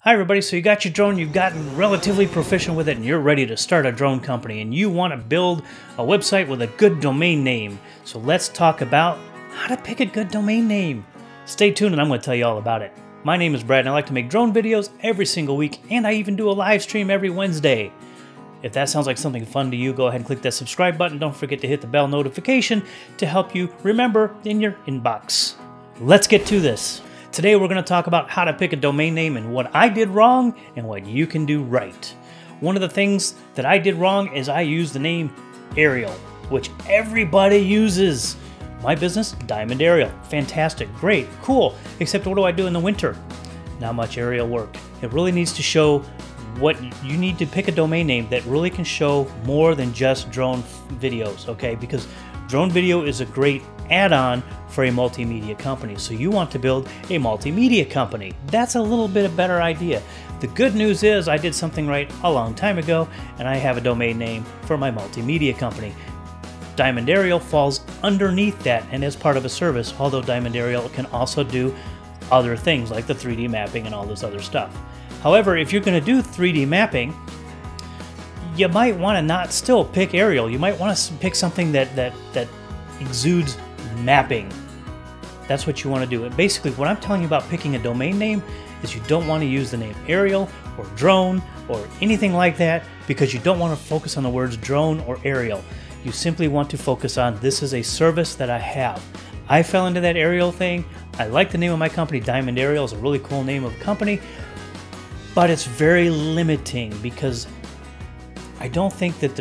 Hi everybody, so you got your drone, you've gotten relatively proficient with it, and you're ready to start a drone company, and you want to build a website with a good domain name. So let's talk about how to pick a good domain name. Stay tuned and I'm going to tell you all about it. My name is Brad and I like to make drone videos every single week, and I even do a live stream every Wednesday. If that sounds like something fun to you, go ahead and click that subscribe button. Don't forget to hit the bell notification to help you remember in your inbox. Let's get to this. Today we're going to talk about how to pick a domain name and what I did wrong and what you can do right. One of the things that I did wrong is I used the name Ariel, which everybody uses. My business, Diamond Ariel. Fantastic, great, cool. Except what do I do in the winter? Not much aerial work. It really needs to show what you need to pick a domain name that really can show more than just drone videos, okay? Because drone video is a great add-on for a multimedia company. So you want to build a multimedia company. That's a little bit of better idea. The good news is I did something right a long time ago and I have a domain name for my multimedia company. Diamond Ariel falls underneath that and is part of a service, although Diamond Ariel can also do other things like the 3D mapping and all this other stuff. However, if you're going to do 3D mapping, you might want to not still pick Ariel. You might want to pick something that exudes mapping. That's what you want to do. And basically what I'm telling you about picking a domain name is you don't want to use the name Ariel or drone or anything like that because you don't want to focus on the words drone or aerial. You simply want to focus on this is a service that I have. I fell into that aerial thing. I like the name of my company. Diamond Ariel is a really cool name of a company, but it's very limiting because I don't think that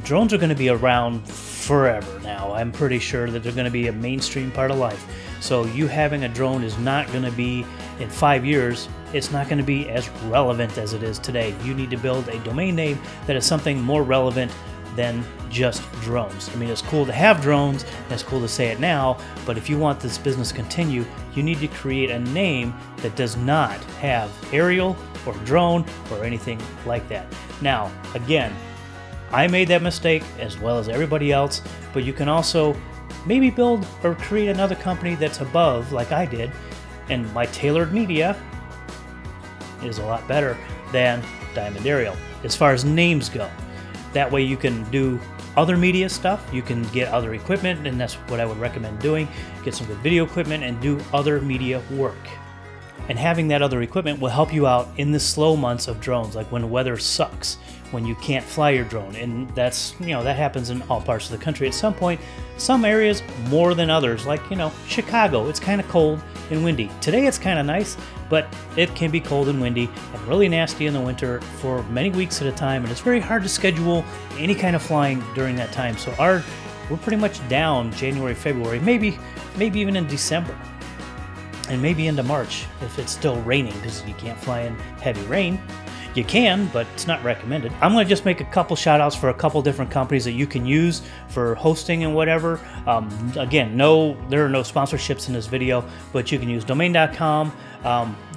drones are going to be around forever now. I'm pretty sure that they're going to be a mainstream part of life. So you having a drone is not going to be, in 5 years, it's not going to be as relevant as it is today. You need to build a domain name that is something more relevant than just drones. I mean, it's cool to have drones, and it's cool to say it now, but if you want this business to continue, you need to create a name that does not have aerial or drone or anything like that. Now, again, I made that mistake as well as everybody else, but you can also maybe build or create another company that's above, like I did, and my tailored media is a lot better than Diamond Ariel as far as names go. That way you can do other media stuff, you can get other equipment, and that's what I would recommend doing. Get some good video equipment and do other media work. And having that other equipment will help you out in the slow months of drones, like when the weather sucks, when you can't fly your drone. And that's, that happens in all parts of the country at some point. Some areas more than others, like, Chicago, it's kind of cold and windy. Today it's kind of nice, but it can be cold and windy and really nasty in the winter for many weeks at a time. And it's very hard to schedule any kind of flying during that time. So we're pretty much down January, February, maybe even in December. And maybe into March if it's still raining, because you can't fly in heavy rain. You can, but it's not recommended. I'm going to just make a couple shout outs for a couple different companies that you can use for hosting and whatever. Again, there are no sponsorships in this video, but you can use domain.com.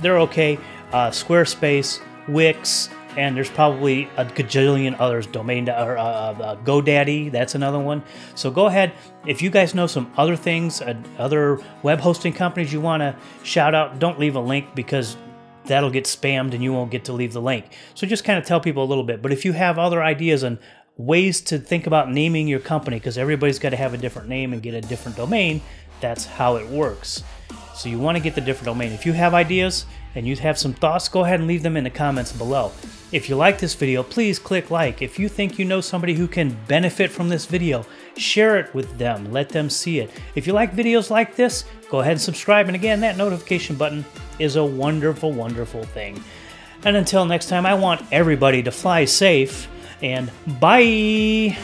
They're okay. Squarespace, Wix, and there's probably a gajillion others. GoDaddy, that's another one. So go ahead, if you guys know some other things, other web hosting companies you want to shout out, don't leave a link because that'll get spammed and you won't get to leave the link. So just kind of tell people a little bit. But if you have other ideas on ways to think about naming your company, because everybody's got to have a different name and get a different domain, that's how it works. So you want to get the different domain. If you have ideas and you have some thoughts, go ahead and leave them in the comments below. If you like this video, please click like. If you think you know somebody who can benefit from this video, share it with them. Let them see it. If you like videos like this, go ahead and subscribe. And again, that notification button is a wonderful, wonderful thing. And until next time, I want everybody to fly safe, and bye!